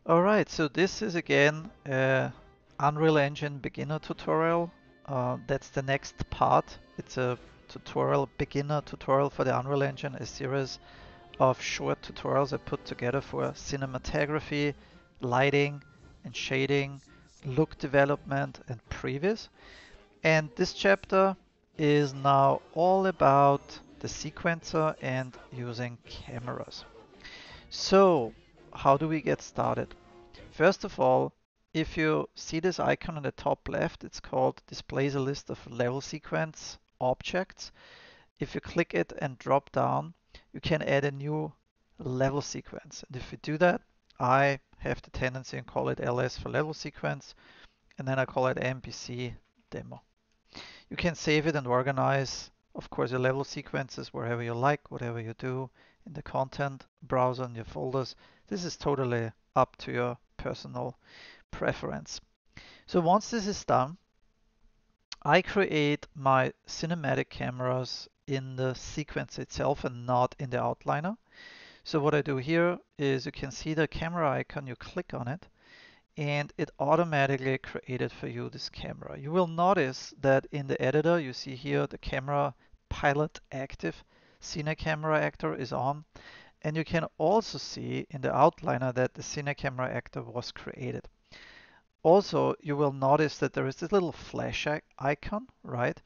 Alright, so this is again a Unreal Engine beginner tutorial. That's the next part. It's a beginner tutorial for the Unreal Engine, a series of short tutorials I put together for cinematography, lighting and shading, look development and previs. And this chapter is now all about the sequencer and using cameras. So, how do we get started? First of all, if you see this icon on the top left, it's called displays a list of level sequence objects. If you click it and drop down, you can add a new level sequence. And if you do that, I have the tendency to call it ls for level sequence, and then I call it MPC demo. You can save it and organize, of course, your level sequences wherever you like, whatever you do in the content browser and your folders. This is totally up to your personal preference. So once this is done, I create my cinematic cameras in the sequence itself and not in the outliner. So what I do here is you can see the camera icon, you click on it, and it automatically created for you this camera. You will notice that in the editor, you see here the camera pilot active, Cine camera actor is on, and you can also see in the outliner that the Cine camera actor was created. Also, you will notice that there is this little flash icon, right?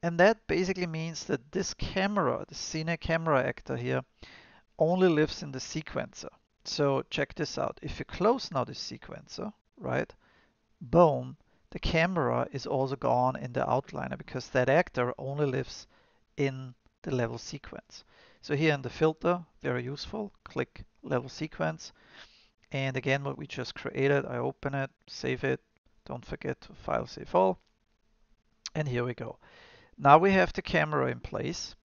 And that basically means that this camera, the Cine camera actor here, only lives in the sequencer. So check this out. If you close now the sequencer, right? Boom, the camera is also gone in the outliner because that actor only lives in the level sequence. So here in the filter, very useful, click level sequence. And again, what we just created, I open it, save it. Don't forget to file save all. And here we go. Now we have the camera in place.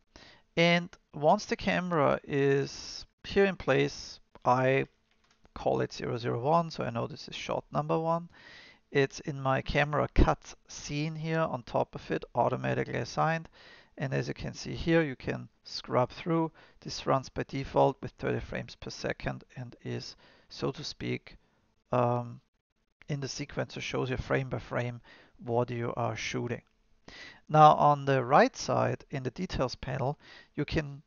And once the camera is here in place, I call it 001, so I know this is shot number 1. It's in my camera cut scene here on top of it, automatically assigned. And as you can see here, you can scrub through. This runs by default with 30 frames per second and is, so to speak, in the sequencer, shows you frame by frame what you are shooting. Now on the right side in the details panel, you can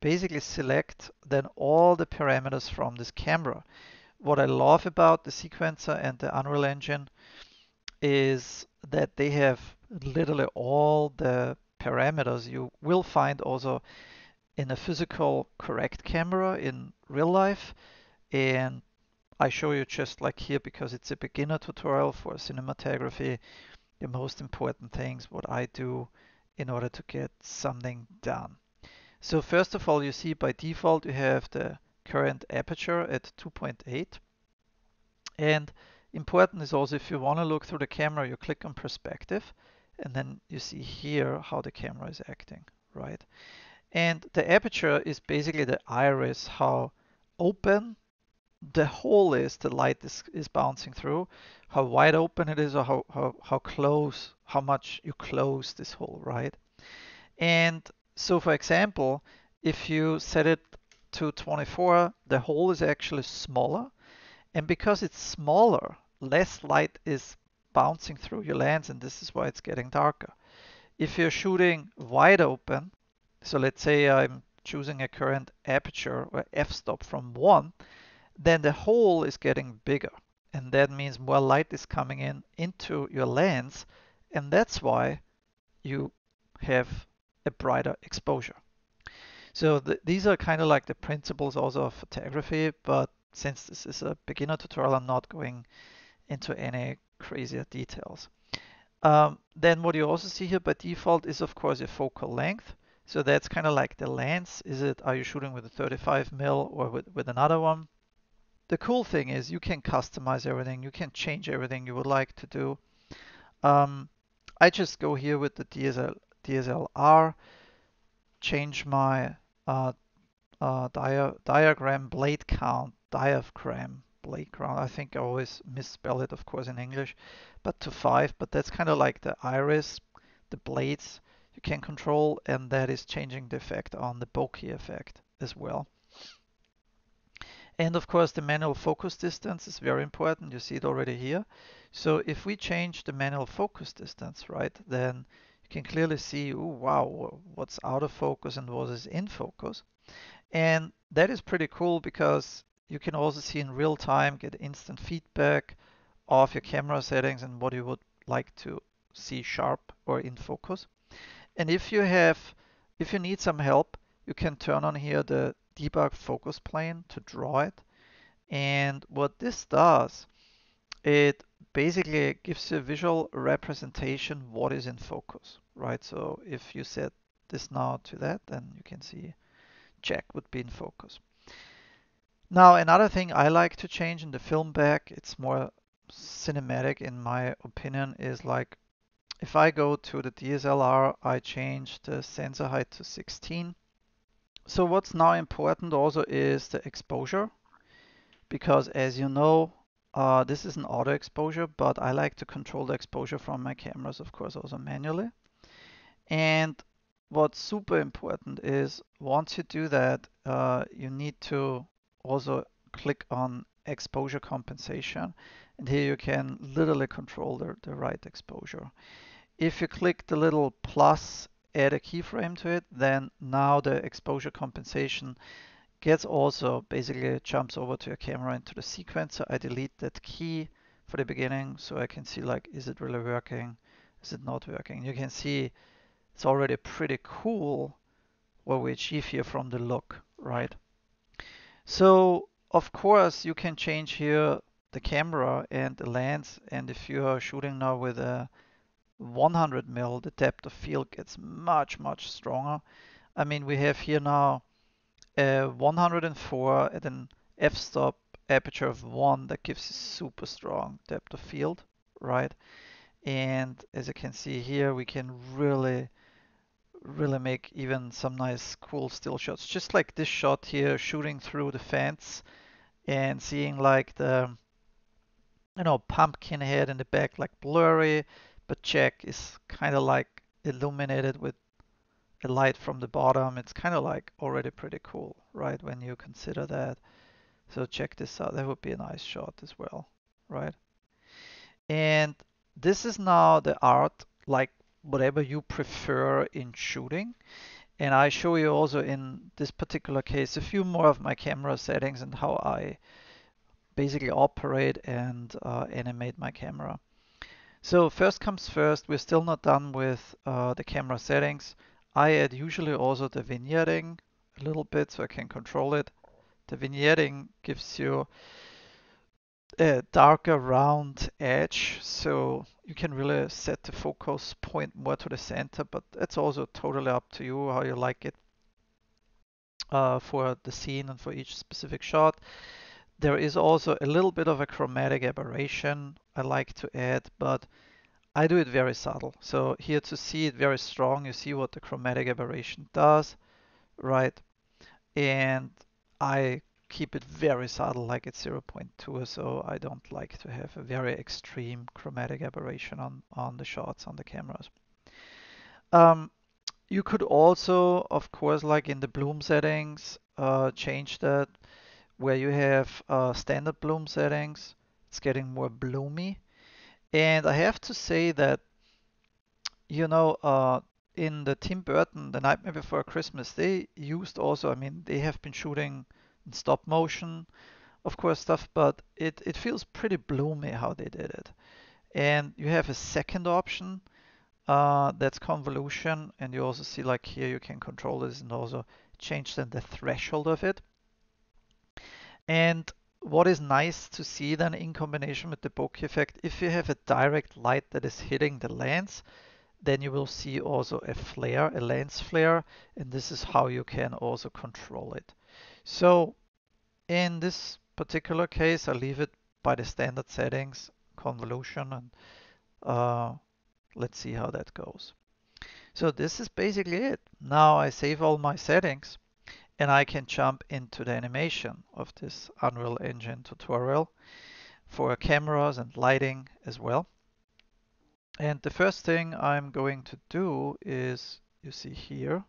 basically select then all the parameters from this camera. What I love about the sequencer and the Unreal Engine is that they have literally all the parameters you will find also in a physical correct camera in real life. And I show you just like here because it's a beginner tutorial for cinematography, the most important things what I do in order to get something done. So first of all, you see by default you have the current aperture at 2.8. And important is also if you want to look through the camera, you click on perspective and then you see here how the camera is acting, right? And the aperture is basically the iris, how open the hole is the light is bouncing through, how wide open it is, or how close, how much you close this hole, right? And so for example, if you set it to 24, the hole is actually smaller. And because it's smaller, less light is bouncing through your lens, and this is why it's getting darker. If you're shooting wide open, so let's say I'm choosing a current aperture or f-stop from 1, then the hole is getting bigger. And that means more light is coming in into your lens, and that's why you have a brighter exposure. So these are kind of like the principles also of photography, but since this is a beginner tutorial, I'm not going into any crazier details. Then what you also see here by default is of course your focal length. So that's kind of like the lens. Are you shooting with a 35 mil or with another one? The cool thing is you can customize everything. You can change everything you would like to do. I just go here with the DSLR, change my diagram blade count, diaphragm blade count. I think I always misspell it, of course, in English, but to 5. But that's kind of like the iris, the blades you can control, and that is changing the effect on the bokeh effect as well. And of course, the manual focus distance is very important. You see it already here. So if we change the manual focus distance, right, then you can clearly see, oh, wow, what's out of focus and what is in focus. And that is pretty cool because you can also see in real time, get instant feedback of your camera settings and what you would like to see sharp or in focus. And if you need some help, you can turn on here the debug focus plane to draw it. And what this does, it basically gives you a visual representation what is in focus, right? So if you set this now to that, then you can see check would be in focus. Now, another thing I like to change in the film back, it's more cinematic in my opinion, is like if I go to the DSLR, I change the sensor height to 16. So what's now important also is the exposure, because as you know, this is an auto exposure, but I like to control the exposure from my cameras, of course, also manually. And what's super important is once you do that, you need to also click on exposure compensation. And here you can literally control the right exposure. If you click the little plus, add a keyframe to it, then now the exposure compensation gets also basically jumps over to your camera into the sequence. So I delete that key for the beginning so I can see like, is it really working? Is it not working? You can see it's already pretty cool what we achieve here from the look, right? So of course you can change here the camera and the lens, and if you are shooting now with a 100 mil, the depth of field gets much stronger. I mean, we have here now 104 at an f-stop aperture of 1 that gives a super strong depth of field, right? And as you can see here, we can really make even some nice cool still shots. Just like this shot here, shooting through the fence and seeing like the, you know, pumpkin head in the back like blurry, but Jack is kind of like illuminated with a light from the bottom. It's kind of like already pretty cool, right? When you consider that. So check this out. That would be a nice shot as well, right? And this is now the art, like whatever you prefer in shooting. And I show you also in this particular case a few more of my camera settings and how I basically operate and animate my camera. So first comes first, we're still not done with the camera settings. I add usually also the vignetting a little bit so I can control it. The vignetting gives you a darker round edge, so you can really set the focus point more to the center, but it's also totally up to you how you like it for the scene and for each specific shot. There is also a little bit of a chromatic aberration I like to add, but I do it very subtle. So here to see it very strong, you see what the chromatic aberration does, right? And I keep it very subtle, like it's zero point 0.2, so I don't like to have a very extreme chromatic aberration on the shots on the cameras. Um, you could also, of course, like in the bloom settings, change that where you have standard bloom settings. It's getting more bloomy. And I have to say that, you know, in the Tim Burton, The Nightmare Before Christmas, they used also, I mean, they have been shooting in stop motion, of course, stuff, but it feels pretty bloomy how they did it. And you have a second option, that's convolution, and you also see like here you can control this and also change then the threshold of it. And what is nice to see then in combination with the bokeh effect, if you have a direct light that is hitting the lens, then you will see also a flare, a lens flare, and this is how you can also control it. So in this particular case, I leave it by the standard settings, convolution, and let's see how that goes. So this is basically it. Now I save all my settings and I can jump into the animation of this Unreal Engine tutorial for cameras and lighting as well. And the first thing I'm going to do is, you see here,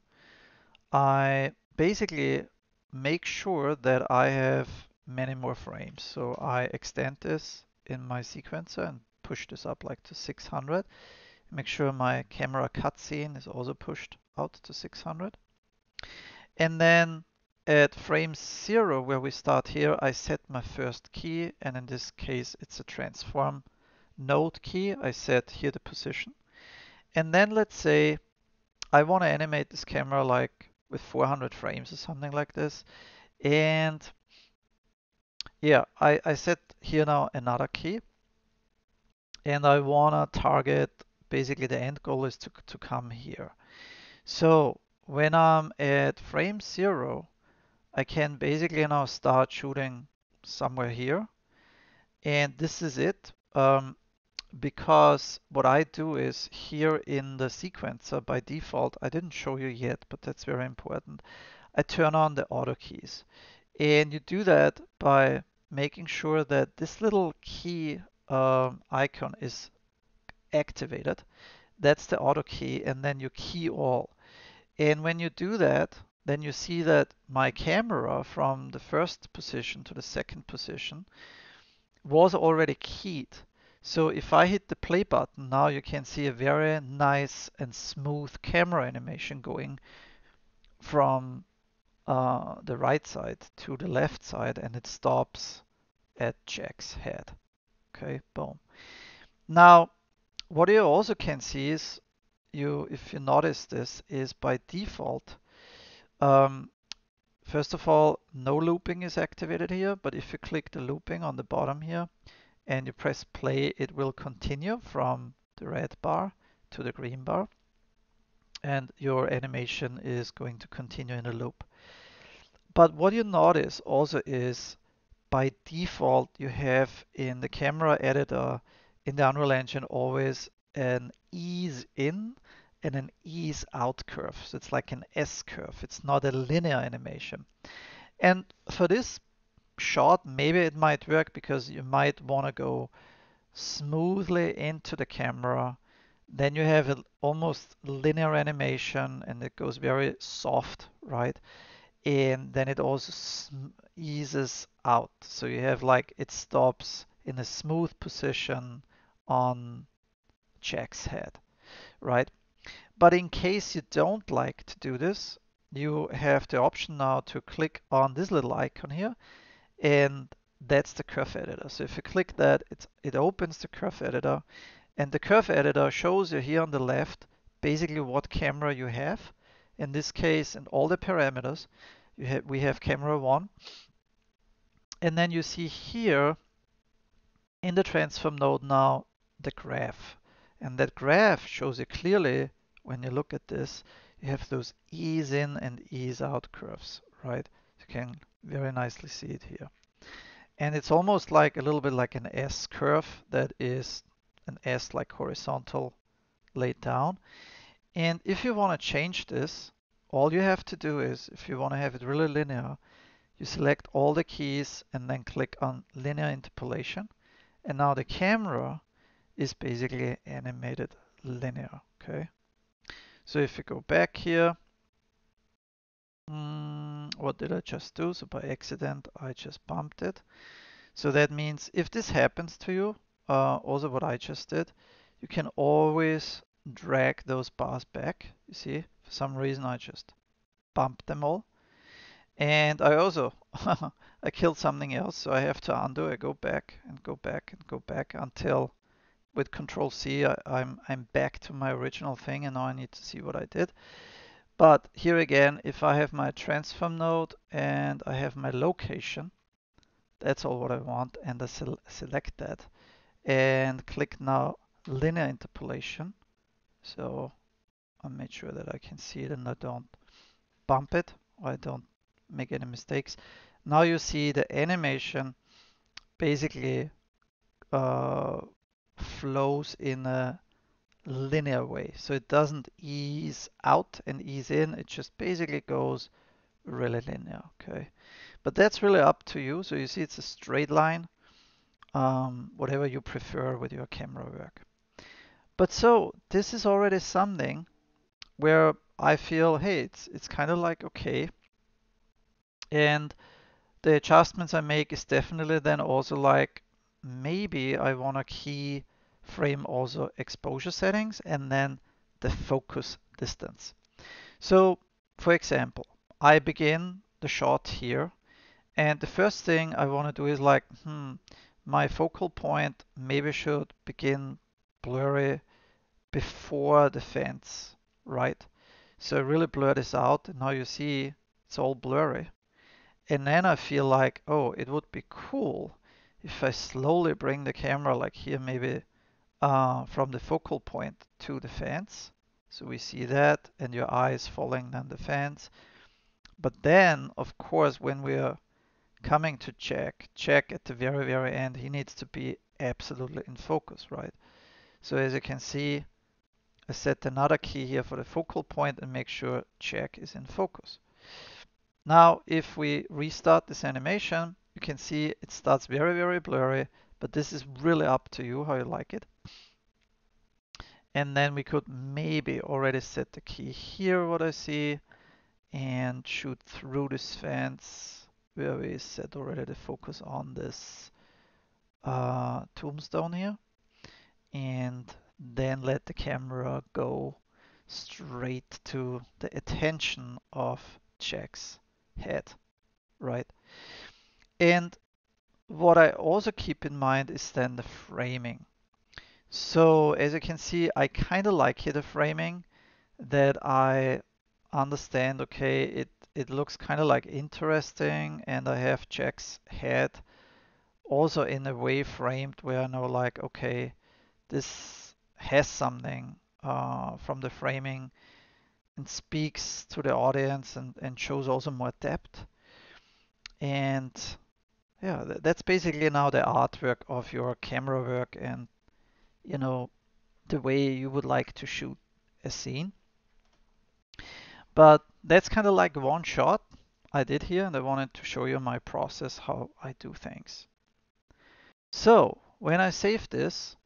I basically make sure that I have many more frames. So I extend this in my sequencer and push this up like to 600. Make sure my camera cutscene is also pushed out to 600. And then at frame 0, where we start here, I set my first key, and in this case it's a transform node key. I set here the position. And then let's say I want to animate this camera like with 400 frames or something like this. And yeah, I set here now another key. And I want to target, basically the end goal is to come here. So when I'm at frame 0, I can basically now start shooting somewhere here. And this is it. Because what I do is here in the sequencer by default, I didn't show you yet, but that's very important. I turn on the auto keys. And you do that by making sure that this little key icon is activated. That's the auto key, and then you key all. And when you do that, then you see that my camera from the first position to the second position was already keyed. So if I hit the play button, now you can see a very nice and smooth camera animation going from the right side to the left side, and it stops at Jack's head. Okay, boom. Now, what you also can see is, if you notice this, is by default, first of all, no looping is activated here, but if you click the looping on the bottom here and you press play, it will continue from the red bar to the green bar, and your animation is going to continue in a loop. But what you notice also is by default, you have in the camera editor in the Unreal Engine always an ease in and an ease out curve. So it's like an S curve. It's not a linear animation. And for this shot, maybe it might work because you might want to go smoothly into the camera. Then you have an almost linear animation and it goes very soft, right? And then it also eases out. So you have like it stops in a smooth position on Jack's head, right? But in case you don't like to do this, you have the option now to click on this little icon here, and that's the curve editor. So if you click that, it opens the curve editor, and the curve editor shows you here on the left basically what camera you have. In this case, and all the parameters, we have camera 1. And then you see here in the transform node now the graph. And that graph shows you clearly, when you look at this, you have those ease in and ease out curves, right? You can very nicely see it here. And it's almost like a little bit like an S curve that is an S like horizontal laid down. And if you want to change this, all you have to do is, if you want to have it really linear, you select all the keys and then click on linear interpolation. And now the camera is basically animated linear, okay? So if you go back here, what did I just do? So by accident, I just bumped it. So that means if this happens to you, also what I just did, you can always drag those bars back. You see, for some reason I just bumped them all. And I also, I killed something else, so I have to undo. I go back and go back and go back until with Control C, I'm back to my original thing, and now I need to see what I did. But here again, if I have my transform node and I have my location, that's all what I want, and I select that and click now linear interpolation. So I made sure that I can see it and I don't bump it, or I don't make any mistakes. Now you see the animation basically flows in a linear way. So it doesn't ease out and ease in, it just basically goes really linear, okay? But that's really up to you. So you see it's a straight line, whatever you prefer with your camera work. But so this is already something where I feel, hey, it's kind of like okay. And the adjustments I make is definitely then also like maybe I want to key frame also exposure settings and then the focus distance. So for example, I begin the shot here and the first thing I want to do is like, my focal point maybe should begin blurry before the fence, right? So I really blur this out and now you see it's all blurry. And then I feel like, oh, it would be cool if I slowly bring the camera like here, maybe from the focal point to the fence. So we see that, and your eye is following then the fence. But then, of course, when we're coming to check at the very, very end, he needs to be absolutely in focus, right? So as you can see, I set another key here for the focal point and make sure check is in focus. Now, if we restart this animation, you can see it starts very, very blurry, but this is really up to you how you like it. And then we could maybe already set the key here, what I see, and shoot through this fence where we set already the focus on this tombstone here. And then let the camera go straight to the attention of Jack's head, right? And what I also keep in mind is then the framing. So as you can see, I kind of like here the framing that I understand, okay, it looks kind of like interesting and I have Jack's head also in a way framed where I know like, okay, this has something from the framing and speaks to the audience and shows also more depth. And yeah, that's basically now the artwork of your camera work and, you know, the way you would like to shoot a scene. But that's kind of like one shot I did here, and I wanted to show you my process, how I do things. So when I save this,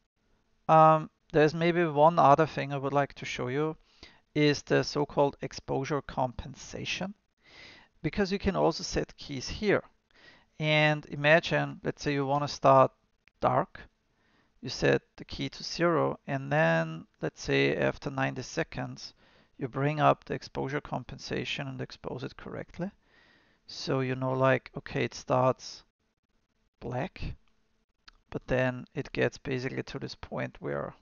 there's maybe one other thing I would like to show you is the so-called exposure compensation, because you can also set keys here. And imagine, let's say you want to start dark, you set the key to 0, and then let's say after 90 seconds, you bring up the exposure compensation and expose it correctly. So you know like, okay, it starts black, but then it gets basically to this point where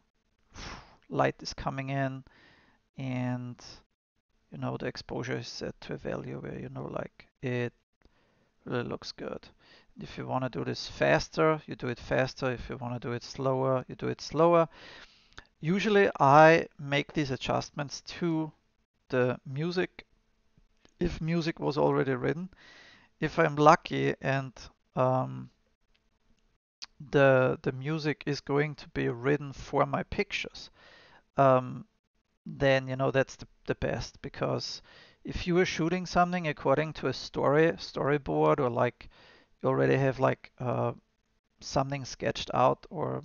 light is coming in and you know the exposure is set to a value where you know like it really looks good. If you want to do this faster, you do it faster. If you want to do it slower, you do it slower. Usually I make these adjustments to the music if music was already written. If I'm lucky and the music is going to be written for my pictures, um, then you know that's the best, because if you are shooting something according to a storyboard, or like you already have like something sketched out or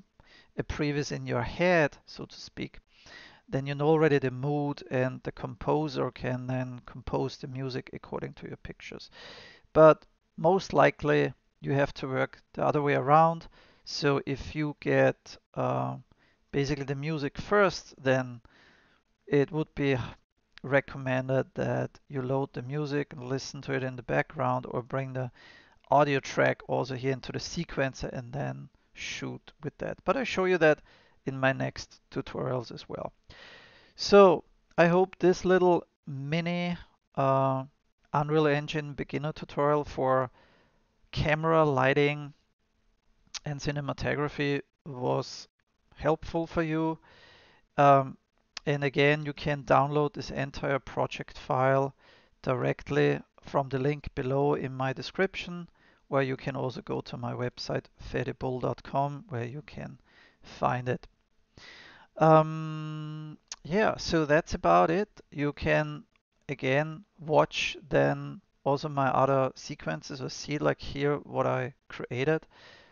a previous in your head, so to speak, then you know already the mood and the composer can then compose the music according to your pictures. But most likely you have to work the other way around. So if you get basically the music first, then it would be recommended that you load the music and listen to it in the background, or bring the audio track also here into the sequencer and then shoot with that. But I show you that in my next tutorials as well. So I hope this little mini Unreal Engine beginner tutorial for camera, lighting, and cinematography was helpful for you. Um, and again, you can download this entire project file directly from the link below in my description, where you can also go to my website, fedibull.com, where you can find it. Yeah, so that's about it. You can again watch then also my other sequences, or see like here what I created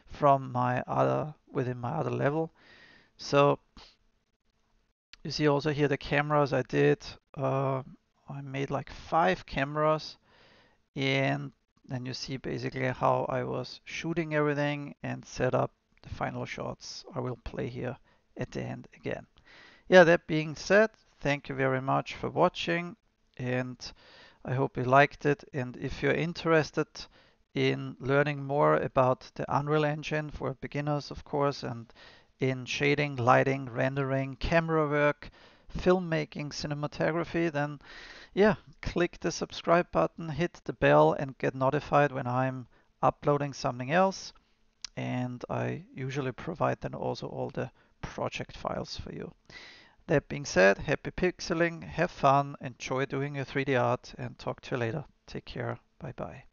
from my other within my other level. So you see also here the cameras I did. I made like 5 cameras, and Then you see basically how I was shooting everything and set up the final shots I will play here at the end again. Yeah, that being said, thank you very much for watching, and I hope you liked it. And if you're interested in learning more about the Unreal Engine for beginners, of course, and in shading, lighting, rendering, camera work, filmmaking, cinematography, then yeah, click the subscribe button, hit the bell, and get notified when I'm uploading something else. And I usually provide then also all the project files for you. That being said, happy pixeling, have fun, enjoy doing your 3D art, and talk to you later. Take care. Bye bye.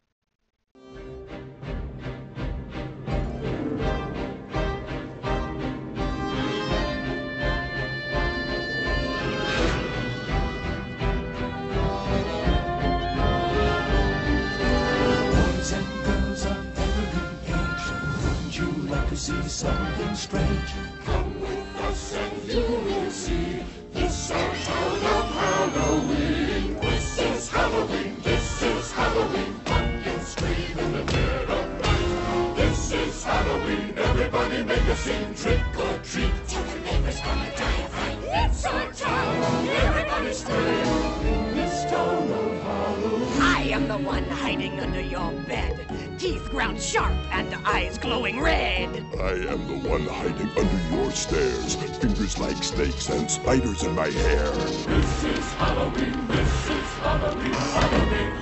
See something strange. Come with us and you will see. This our town of Halloween. This is Halloween. This is Halloween. Pumpkins scream in the dead of night. This is Halloween. Everybody make a scene. Trick or treat. Tell the neighbors gonna die of fright. It's our town. Everybody scream. In this town of Halloween. I am the one hiding under your bed. Teeth ground sharp and eyes glowing red. I am the one hiding under your stairs. Fingers like snakes and spiders in my hair. This is Halloween. This is Halloween. Halloween.